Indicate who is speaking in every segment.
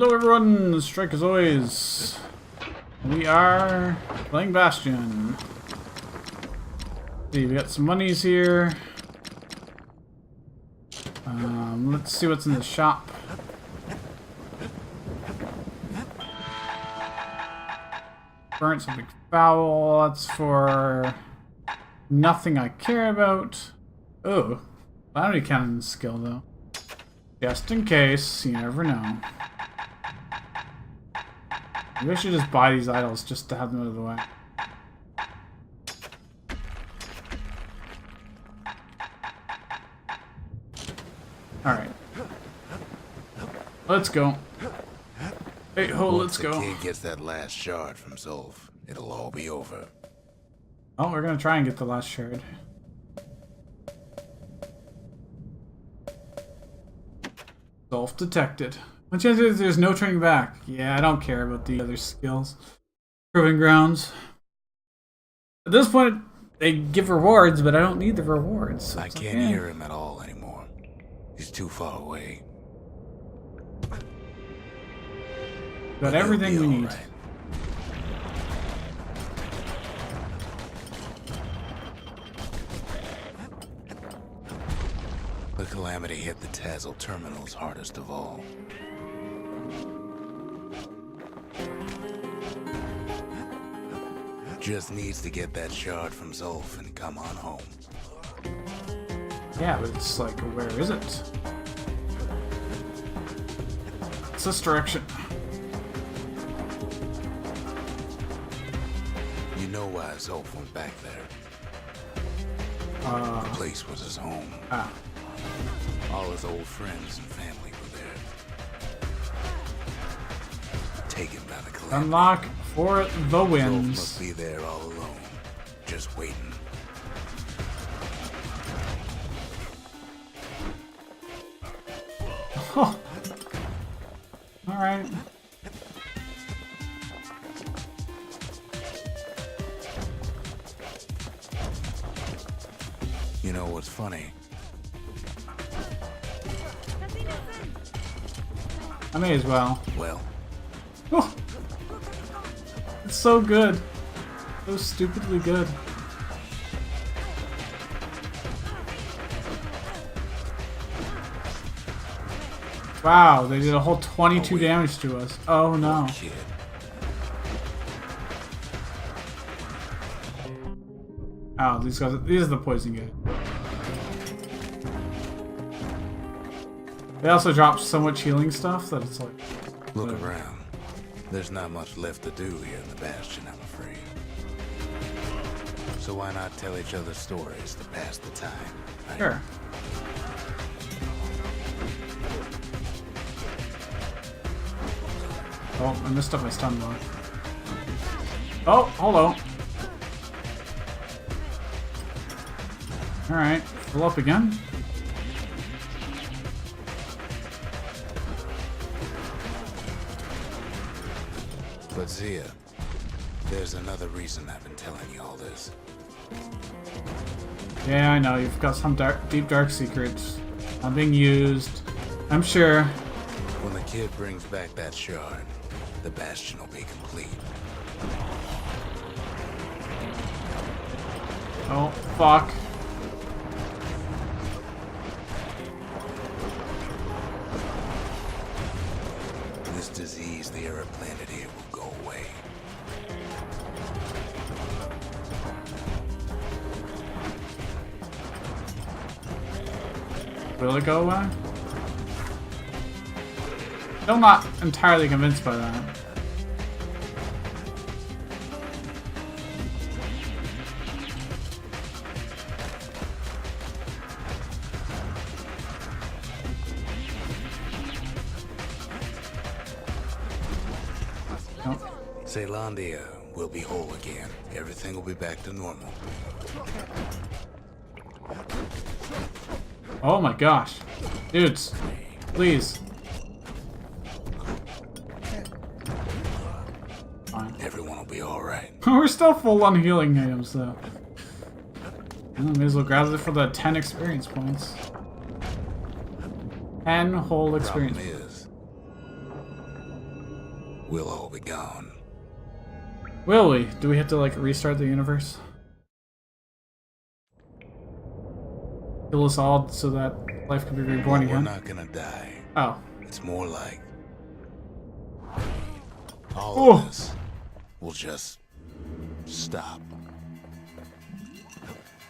Speaker 1: Hello everyone, Shrike as always. We are playing Bastion. See, we got some monies here. Let's see what's in the shop. Burnt something foul. That's for nothing I care about. Oh, bounty cannon skill though. Just in case, you never know. Maybe I should just buy these idols just to have them out of the way. Alright. Let's go. Hey ho, let's go.
Speaker 2: Once the kid gets that last shard from Zolf, it'll all be over.
Speaker 1: Oh, we're gonna try and get the last shard. Zolf detected. What chance is there's no turning back? Yeah, I don't care about the other skills. Proving grounds. At this point, they give rewards, but I don't need the rewards. So
Speaker 2: I can't hear him at all anymore. He's too far away.
Speaker 1: Got everything we need.
Speaker 2: Right. The calamity hit the Tazzle terminals hardest of all. Just needs to get that shard from Zolf and come on home.
Speaker 1: Yeah, but it's like, where is it? It's this direction.
Speaker 2: You know why Zolf went back there. The place was his home.
Speaker 1: Ah.
Speaker 2: All his old friends and family were there. Taken by the calamity.
Speaker 1: Unlock for the
Speaker 2: Zolf
Speaker 1: wins.
Speaker 2: must be there all alone, just waiting.
Speaker 1: Oh. Alright.
Speaker 2: You know what's funny?
Speaker 1: I may as well.
Speaker 2: Well,
Speaker 1: Oh. It's so good. So stupidly good. Wow, they did a whole 22 damage to us. Oh no.
Speaker 2: kid.
Speaker 1: Oh, these are the poison guys. They also drop so much healing stuff that it's like...
Speaker 2: Look
Speaker 1: whatever.
Speaker 2: around. There's not much left to do here in the Bastion, I'm afraid. So why not tell each other stories to pass the time? Right?
Speaker 1: Sure. Oh, I messed up my stun block. Oh, hello. Alright, fill up again.
Speaker 2: But Zia, there's another reason I've been telling you all this.
Speaker 1: Yeah, I know, you've got some deep dark secrets. Not being used. I'm sure.
Speaker 2: When the kid brings back that shard, the Bastion will be complete.
Speaker 1: Oh, fuck.
Speaker 2: This disease the Arab planet here will go away.
Speaker 1: Will it go away? Still not entirely convinced by that. Nope.
Speaker 2: Zealandia will be whole again. Everything will be back to normal.
Speaker 1: Oh my gosh. Dudes, please. Fine.
Speaker 2: Everyone will be alright.
Speaker 1: We're still full on healing items though. May as well grab it for the 10 experience points. 10 whole experience.
Speaker 2: Problem is, we'll all be gone.
Speaker 1: Will we? Do we have to, like, restart the universe? Kill us all so that life can be reborn
Speaker 2: We're
Speaker 1: again?
Speaker 2: not gonna die.
Speaker 1: Oh.
Speaker 2: It's more like all of this will just stop.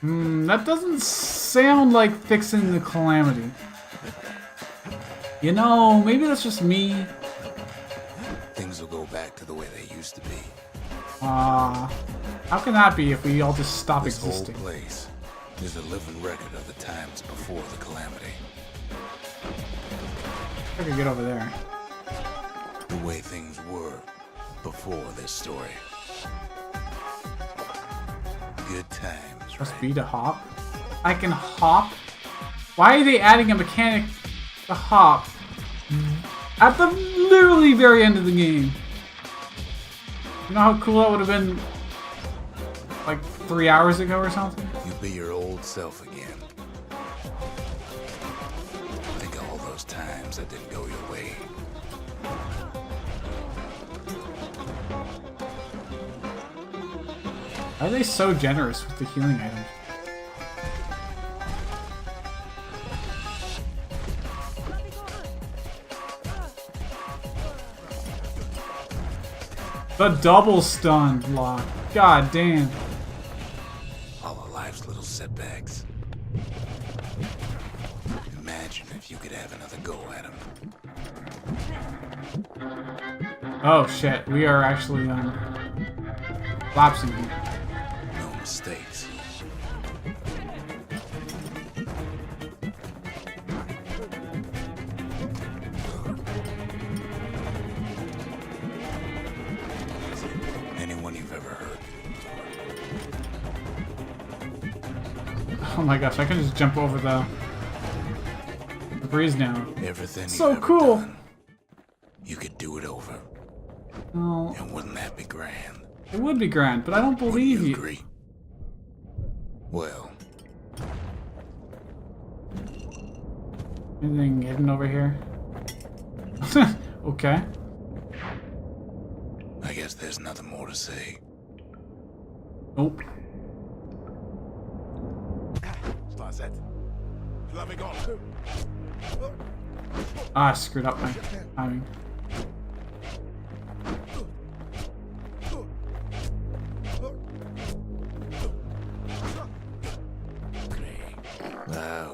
Speaker 1: That doesn't sound like fixing the calamity. You know, maybe that's just me.
Speaker 2: Things will go back to the way they used to be.
Speaker 1: How can that be if we all just stop
Speaker 2: This
Speaker 1: existing?
Speaker 2: whole place is a living record of the times before the calamity.
Speaker 1: I could get over there.
Speaker 2: The way things were before this story. Good times,
Speaker 1: Press
Speaker 2: right?
Speaker 1: B to hop. I can hop? Why are they adding a mechanic to hop at the literally very end of the game? You know how cool that would have been like 3 hours ago or something?
Speaker 2: You be your old self again. Think of all those times that didn't go your way.
Speaker 1: Why are they so generous with the healing items? The double stun lock. God damn.
Speaker 2: All of life's little setbacks. Imagine if you could have another go at them.
Speaker 1: Oh shit, we are actually lapsing here.
Speaker 2: No mistakes. Anyone you've ever heard.
Speaker 1: Oh my gosh, I can just jump over the breeze now.
Speaker 2: Everything
Speaker 1: So
Speaker 2: you've ever
Speaker 1: cool.
Speaker 2: done, you could do it over.
Speaker 1: No,
Speaker 2: And wouldn't that be grand?
Speaker 1: it would be grand, but I don't
Speaker 2: Wouldn't
Speaker 1: believe
Speaker 2: you
Speaker 1: you.
Speaker 2: agree? Well,
Speaker 1: Anything hidden over here? Okay.
Speaker 2: I guess there's nothing more to say.
Speaker 1: Nope. Ah, I screwed up my timing.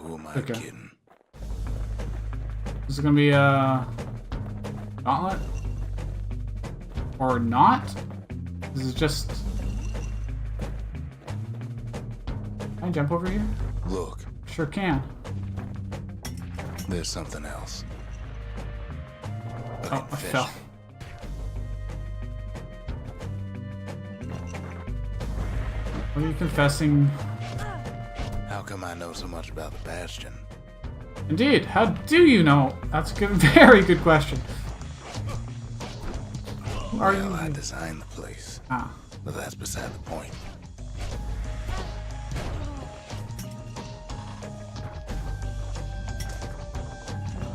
Speaker 2: Who am I
Speaker 1: Okay.
Speaker 2: kidding?
Speaker 1: Is it gonna be a gauntlet? Or not? This is just... Can I jump over here?
Speaker 2: Look,
Speaker 1: Sure can.
Speaker 2: there's something else. A
Speaker 1: Oh, I
Speaker 2: confession.
Speaker 1: fell. What are you confessing?
Speaker 2: How come I know so much about the Bastion?
Speaker 1: Indeed, how do you know? That's a good, very good question. Are
Speaker 2: Well,
Speaker 1: you...
Speaker 2: I designed the place,
Speaker 1: Ah,
Speaker 2: but that's beside the point.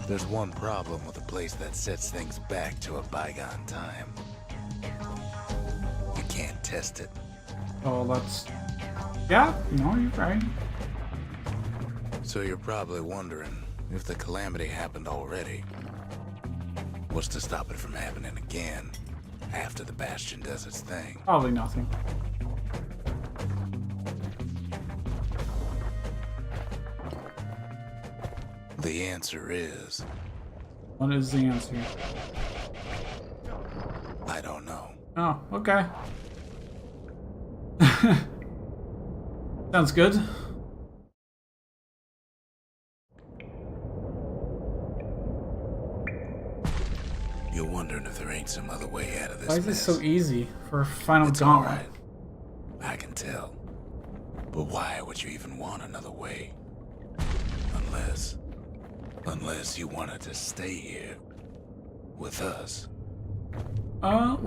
Speaker 2: There's one problem with a place that sets things back to a bygone time. You can't test it.
Speaker 1: oh, that's... Yeah, no, you're right.
Speaker 2: So you're probably wondering if the calamity happened already. What's to stop it from happening again after the Bastion does its thing?
Speaker 1: Probably nothing.
Speaker 2: The answer is,
Speaker 1: What is the answer?
Speaker 2: I don't know.
Speaker 1: Oh, okay. Sounds good.
Speaker 2: You're wondering if there ain't some other way out of this
Speaker 1: Why is
Speaker 2: mess.
Speaker 1: this so easy for a final
Speaker 2: It's
Speaker 1: gauntlet?
Speaker 2: alright. I can tell. But why would you even want another way? Unless you wanted to stay here with us.
Speaker 1: Well,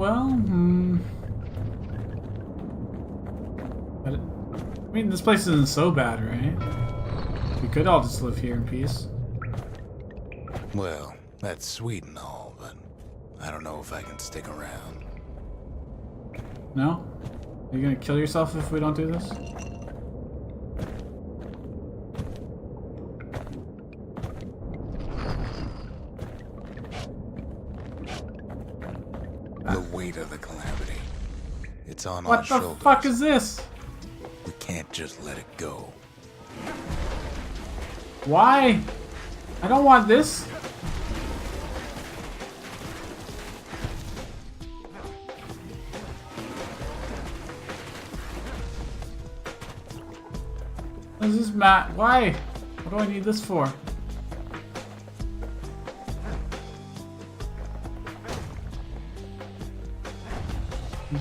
Speaker 1: But, I mean, this place isn't so bad, right? We could all just live here in peace.
Speaker 2: Well, that's sweet and all, but I don't know if I can stick around.
Speaker 1: No? Are you gonna kill yourself if we don't do this?
Speaker 2: The weight of the calamity. It's on our
Speaker 1: What the
Speaker 2: shoulders.
Speaker 1: fuck is this?
Speaker 2: We can't just let it go.
Speaker 1: Why? I don't want this. What is this, Matt? Why? What do I need this for?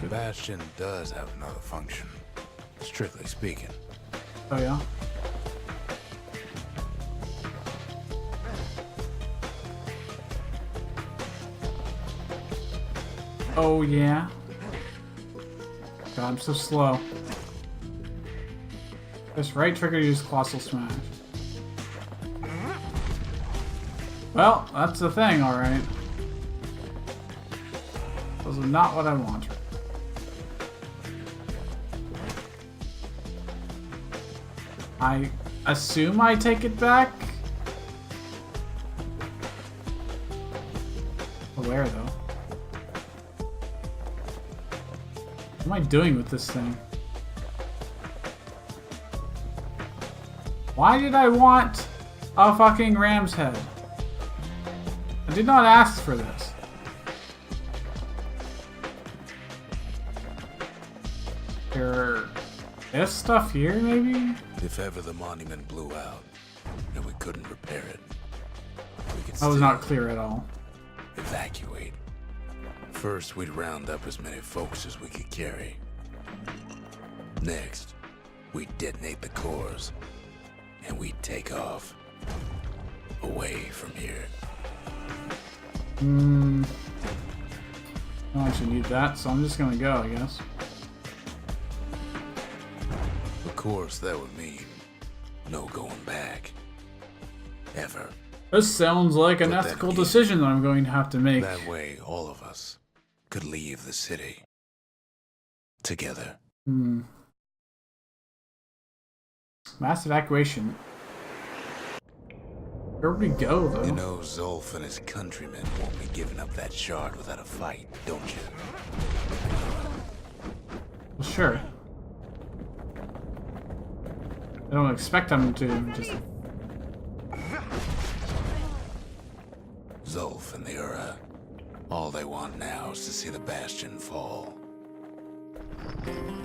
Speaker 2: Bastion does have another function, strictly speaking.
Speaker 1: Oh yeah? Oh yeah? God, I'm so slow. Press right trigger to use Colossal Smash. Well, that's the thing, alright. Those are not what I want. I assume I take it back? Where, though? What am I doing with this thing? Why did I want a fucking ram's head? I did not ask for this. This stuff here, maybe?
Speaker 2: If ever the monument blew out and we couldn't repair it, we could
Speaker 1: That was
Speaker 2: still
Speaker 1: not clear at all.
Speaker 2: evacuate. First, we'd round up as many folks as we could carry. Next, we'd detonate the cores, and we'd take off away from here.
Speaker 1: I don't actually need that, so I'm just gonna go, I guess.
Speaker 2: Of course, that would mean no going back. Ever.
Speaker 1: This sounds like an
Speaker 2: But then
Speaker 1: ethical
Speaker 2: again,
Speaker 1: decision that I'm going to have to make.
Speaker 2: That way, all of us could leave the city. Together.
Speaker 1: Mass evacuation. Where would we go, though?
Speaker 2: You know, Zulf and his countrymen won't be giving up that shard without a fight, don't you?
Speaker 1: Well, sure. I don't expect them to just...
Speaker 2: Zulf and the Ura. All they want now is to see the Bastion fall.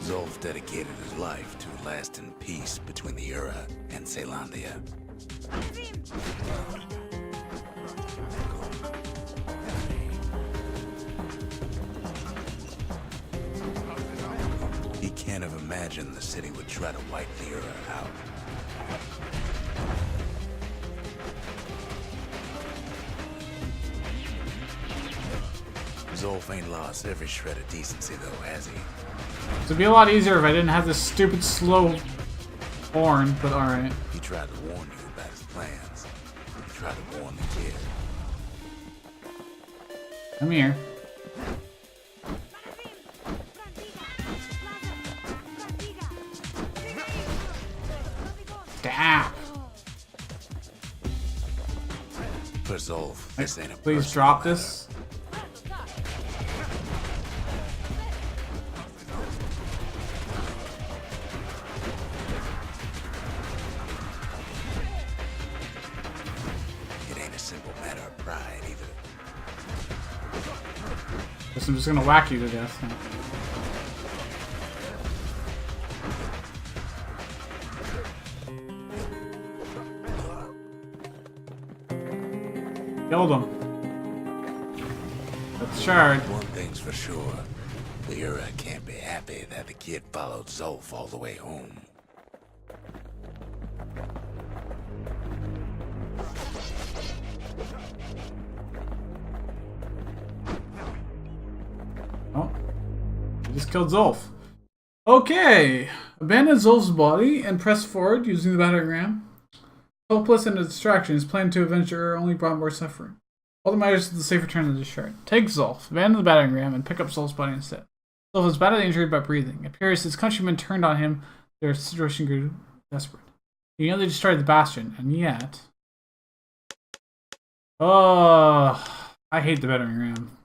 Speaker 2: Zulf dedicated his life to lasting peace between the Ura and Caelondia. He can't have imagined the city would try to wipe the Ura out. Zulf ain't lost every shred of decency though, has he?
Speaker 1: It'd be a lot easier if I didn't have this stupid slow horn, but alright.
Speaker 2: He tried to warn you about his plans. He tried to warn the kid.
Speaker 1: Come here. Stop!
Speaker 2: For Zulf, this ain't a
Speaker 1: Please
Speaker 2: personal
Speaker 1: drop
Speaker 2: matter.
Speaker 1: this.
Speaker 2: It ain't a simple matter of pride either.
Speaker 1: Guess I'm just gonna whack you to death. Now. Killed him. That's shard.
Speaker 2: One thing's for sure. The Ura can't be happy that the kid followed Zulf all the way home.
Speaker 1: Oh. I just killed Zulf. Okay. Abandon Zulf's body and press forward using the battering ram. Hopeless and a distraction, his plan to avenge her only brought more suffering. All that matters is the safe return of the shard. Take Zolf, abandon the battering ram, and pick up Zolf's body instead. Zolf is badly injured but breathing. It appears his countrymen turned on him. Their situation grew desperate. He nearly destroyed the Bastion, and yet... Oh, I hate the battering ram.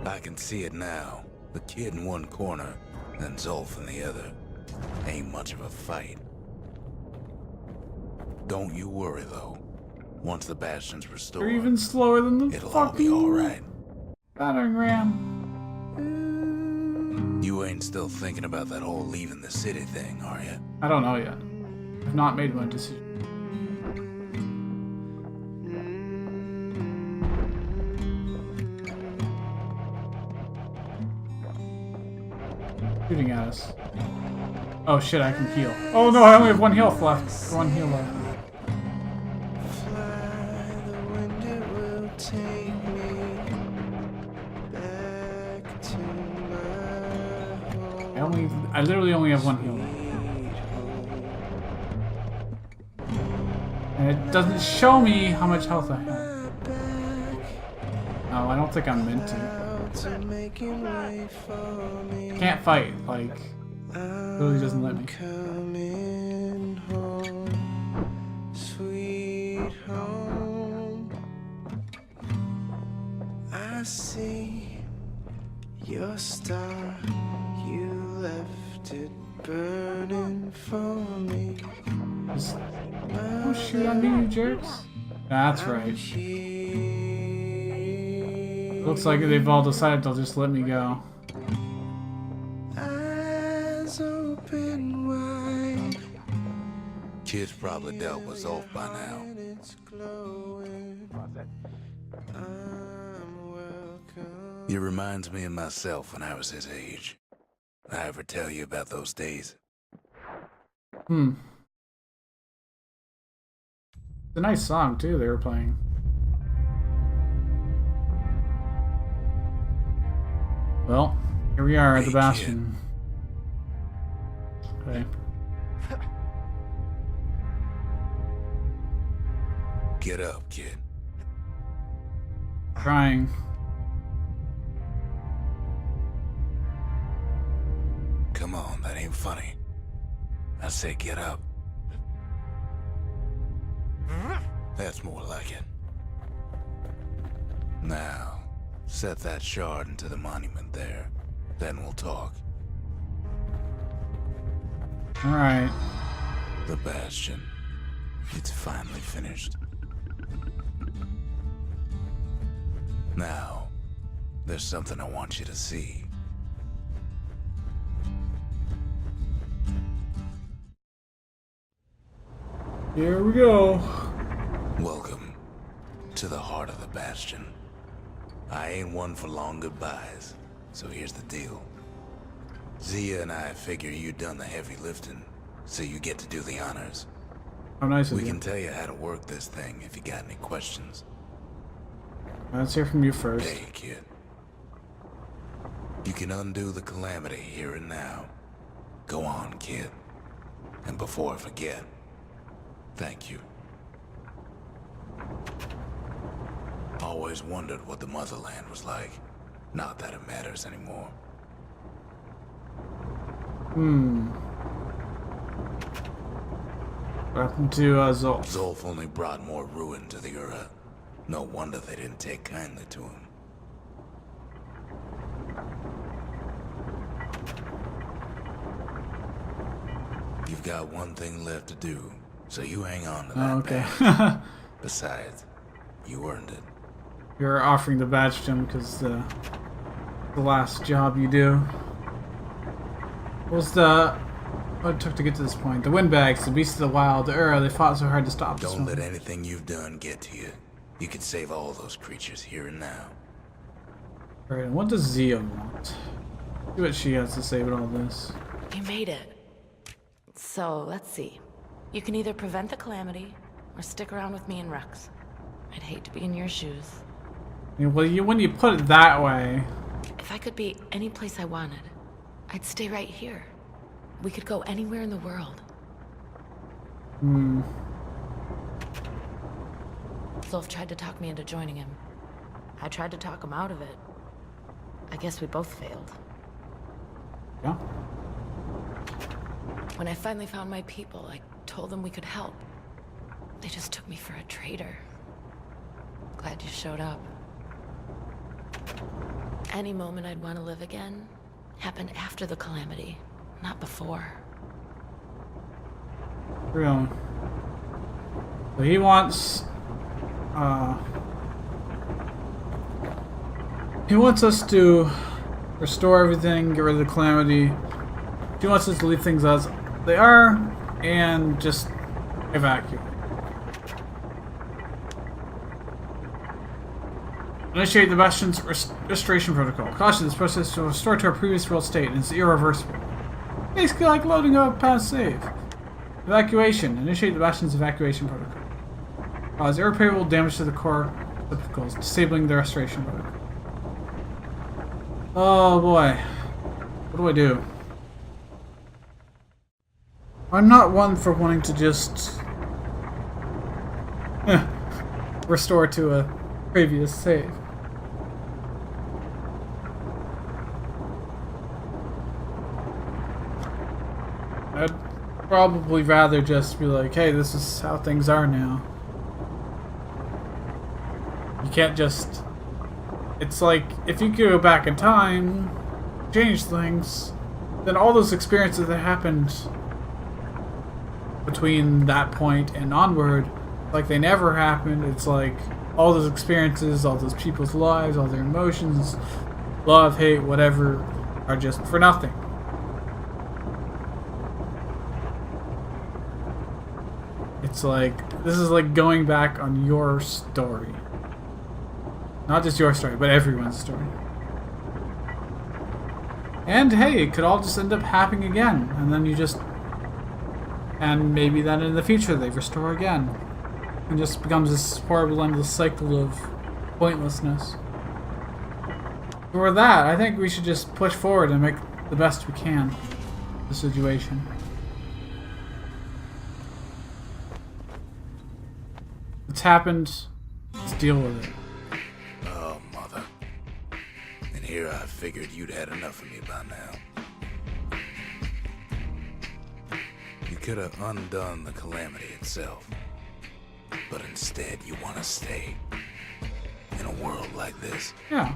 Speaker 2: I can see it now. The kid in one corner, and Zolf in the other. Ain't much of a fight. Don't you worry, though. Once the Bastion's restored,
Speaker 1: They're even slower than the
Speaker 2: it'll all be alright.
Speaker 1: battering ram.
Speaker 2: You ain't still thinking about that whole leaving the city thing, are you?
Speaker 1: I don't know yet. I've not made my decision. Shooting at us. Oh shit, I can heal. Oh no, I only have one health left. One heal left. I literally only have one heal left. And it doesn't show me how much health I have. No, I don't think I'm meant to. Can't fight, like, literally doesn't let me.
Speaker 3: Sweet home, I see your star. You left it burning for me.
Speaker 1: Just don't shoot on me, you jerks. That's right. Looks like they've all decided they'll just let me go.
Speaker 3: Eyes open wide.
Speaker 2: Kid's probably dealt with Zolf by now.
Speaker 3: It's glowing. I'm welcome.
Speaker 2: It reminds me of myself when I was his age. I ever tell you about those days?
Speaker 1: It's a nice song too they were playing. Well, here we are at the Bastion. Okay.
Speaker 2: Get up, kid.
Speaker 1: Trying.
Speaker 2: Come on, that ain't funny. I say get up. That's more like it. Now, set that shard into the monument there. Then we'll talk.
Speaker 1: Alright.
Speaker 2: The Bastion. It's finally finished. Now, there's something I want you to see.
Speaker 1: Here we go.
Speaker 2: Welcome to the heart of the Bastion. I ain't one for long goodbyes, so here's the deal. Zia and I figure you done the heavy lifting, so you get to do the honors.
Speaker 1: How nice of
Speaker 2: We
Speaker 1: you.
Speaker 2: can tell you how to work this thing if you got any questions.
Speaker 1: Let's hear from you first.
Speaker 2: Hey, kid. You can undo the calamity here and now. Go on, kid. And before I forget, thank you. Always wondered what the motherland was like. Not that it matters anymore.
Speaker 1: What happened to Zolf?
Speaker 2: Zolf only brought more ruin to the Ura. No wonder they didn't take kindly to him. You've got one thing left to do, so you hang on to that.
Speaker 1: Oh, okay.
Speaker 2: badge. Besides, you earned it.
Speaker 1: You're offering the badge to him because the last job you do. What it took to get to this point? The windbags, the beasts of the wild, the Ura, they fought so hard to stop this
Speaker 2: Don't
Speaker 1: one.
Speaker 2: let anything you've done get to you. You can save all those creatures here and now.
Speaker 1: Alright, and what does Zia want? See what she has to say about all this.
Speaker 4: You made it. So, let's see. You can either prevent the calamity, or stick around with me and Rex. I'd hate to be in your shoes.
Speaker 1: Yeah, well, when you put it that way...
Speaker 4: If I could be any place I wanted, I'd stay right here. We could go anywhere in the world. Zulf tried to talk me into joining him. I tried to talk him out of it. I guess we both failed.
Speaker 1: Yeah.
Speaker 4: When I finally found my people, I told them we could help. They just took me for a traitor. Glad you showed up. Any moment I'd want to live again happened after the calamity, not before.
Speaker 1: Really. So he wants us to restore everything, get rid of the calamity. He wants us to leave things as they are and just evacuate. Initiate the Bastion's restoration protocol. Caution, this process will restore to our previous world state and it's irreversible. Basically like loading up a past save. Evacuation. Initiate the Bastion's evacuation protocol. Cause irreparable damage to the core receptacles, disabling the restoration protocol. Oh boy. What do? I'm not one for wanting to just restore to a previous save. I'd probably rather just be like, hey, this is how things are now. You can't just... It's like, if you could go back in time, change things, then all those experiences that happened between that point and onward, like they never happened. It's like all those experiences, all those people's lives, all their emotions, love, hate, whatever, are just for nothing. It's like, this is like going back on your story. Not just your story, but everyone's story. And hey, it could all just end up happening again, and then you just... And maybe then in the future they restore again. It just becomes this horrible endless cycle of pointlessness. For that, I think we should just push forward and make the best we can of the situation. It's happened. Let's deal with it.
Speaker 2: Oh, mother. And here I figured you'd had enough of me by now. You could have undone the calamity itself. But instead, you want to stay in a world like this.
Speaker 1: Yeah.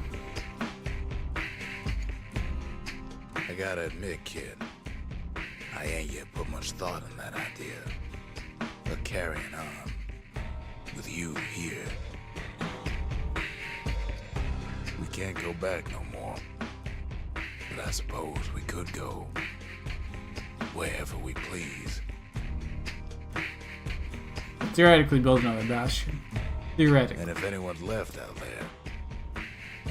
Speaker 2: I gotta admit, kid, I ain't yet put much thought in that idea. But carrying on, with you here, we can't go back no more. But I suppose we could go wherever we please.
Speaker 1: Theoretically build another Bastion. Theoretically.
Speaker 2: And if anyone's left out there,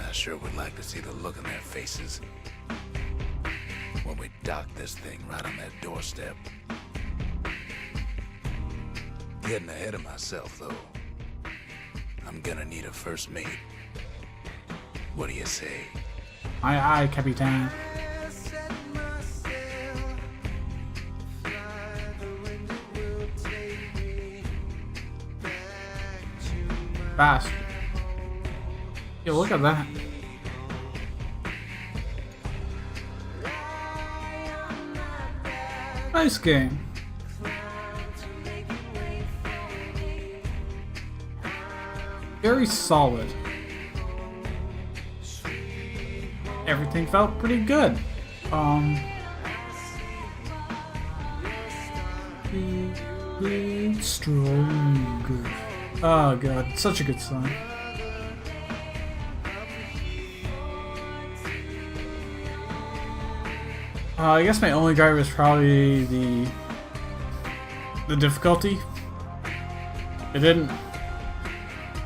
Speaker 2: I sure would like to see the look in their faces when we dock this thing right on that doorstep. Getting ahead of myself, though. I'm gonna need a first mate. What do you say?
Speaker 1: Aye, aye, Capitan. Bastion. Yo, look at that. Nice game. Very solid. Everything felt pretty good. Stronger. Oh god, such a good song. I guess my only driver is probably the difficulty. It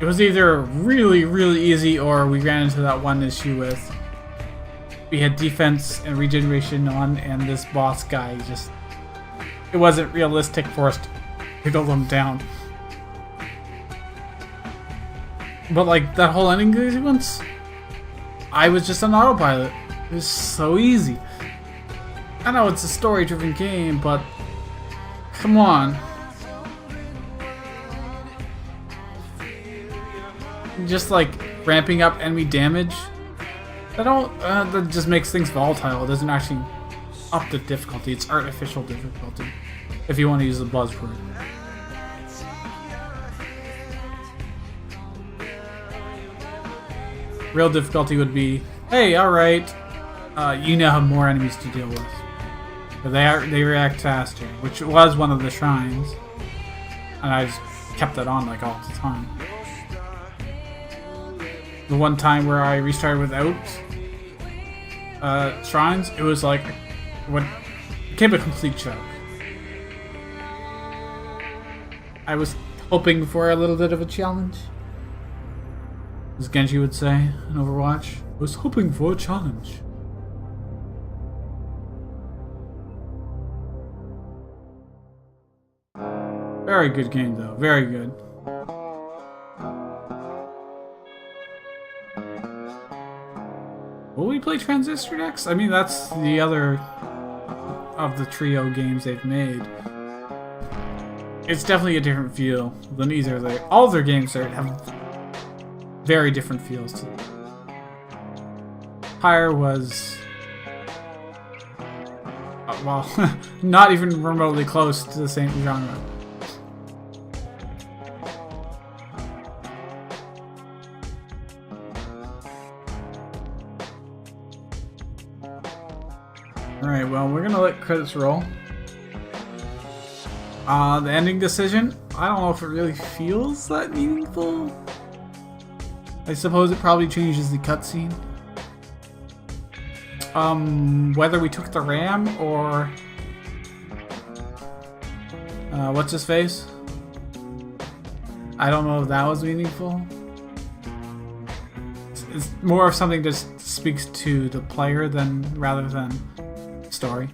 Speaker 1: was either really, really easy or we ran into that one issue with we had defense and regeneration on and this boss guy just... It wasn't realistic for us to pickle them down. But like that whole ending sequence, I was just on autopilot. It was so easy. I know it's a story-driven game, but come on. just like ramping up enemy damage, that just makes things volatile. It doesn't actually up the difficulty. It's artificial difficulty, if you want to use the buzzword. Real difficulty would be, hey, alright, you now have more enemies to deal with. But they react faster, which was one of the shrines. And I just kept that on like all the time. The one time where I restarted without shrines, it was like, it became a complete joke. I was hoping for a little bit of a challenge. As Genji would say in Overwatch, I was hoping for a challenge. Very good game though, very good. Will we play Transistor next? I mean, that's the other of the trio games they've made. It's definitely a different feel than either of their... All their games have very different feels to them. Pyre was... well, not even remotely close to the same genre. Alright, well, we're gonna let credits roll. The ending decision, I don't know if it really feels that meaningful. I suppose it probably changes the cutscene. Whether we took the ram or... what's his face? I don't know if that was meaningful. It's more of something that speaks to the player rather than story.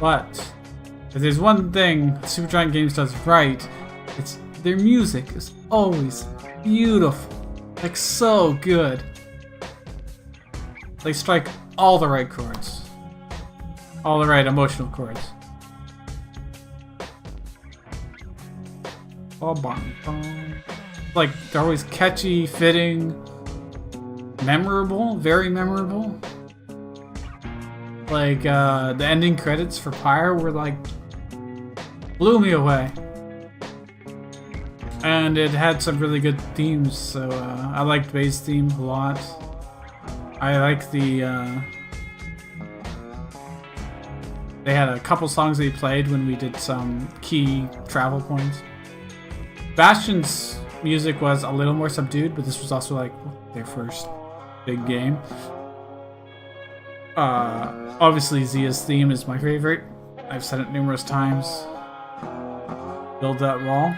Speaker 1: But if there's one thing Supergiant Games does right, it's their music is always beautiful, like so good. They strike all the right chords, all the right emotional chords. Like, they're always catchy, fitting, memorable, very memorable. Like, the ending credits for Pyre were like, blew me away. And it had some really good themes, so I liked Bay's theme a lot. I like the, they had a couple songs they played when we did some key travel points. Bastion's music was a little more subdued, but this was also like their first big game. Obviously Zia's theme is my favorite. I've said it numerous times. Build that wall.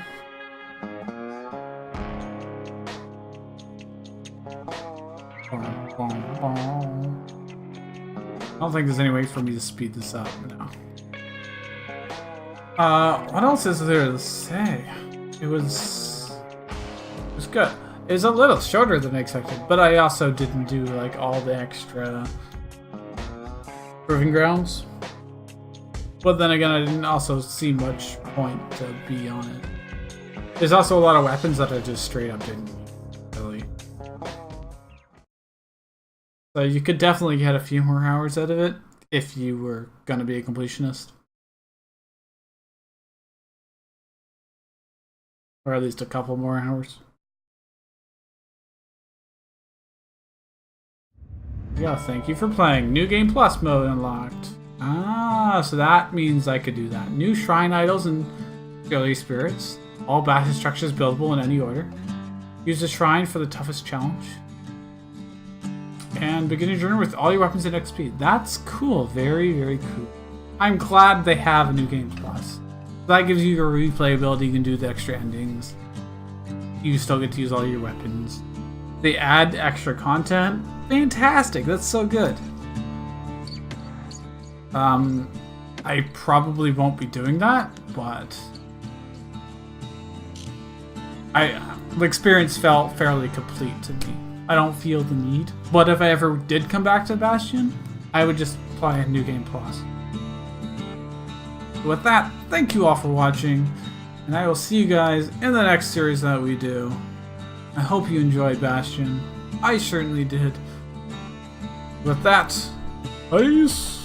Speaker 1: I don't think there's any way for me to speed this up now. What else is there to say? It was good. It was a little shorter than expected, but I also didn't do like all the extra proving grounds. But then again, I didn't also see much point to be on it. There's also a lot of weapons that I just straight up didn't really. So you could definitely get a few more hours out of it if you were gonna be a completionist. Or at least a couple more hours. Yeah, thank you for playing. New Game Plus mode unlocked. Ah, so that means I could do that. New shrine idols and early spirits. All Bastion structures buildable in any order. Use the shrine for the toughest challenge. And begin your journey with all your weapons and XP. That's cool. Very, very cool. I'm glad they have a New Game Plus. That gives you your replayability. You can do the extra endings. You still get to use all your weapons. They add extra content. Fantastic. That's so good. I probably won't be doing that, but the experience felt fairly complete to me. I don't feel the need. But if I ever did come back to Bastion, I would just apply a New Game Plus. With that, thank you all for watching, and I will see you guys in the next series that we do. I hope you enjoyed Bastion. I certainly did. With that, peace!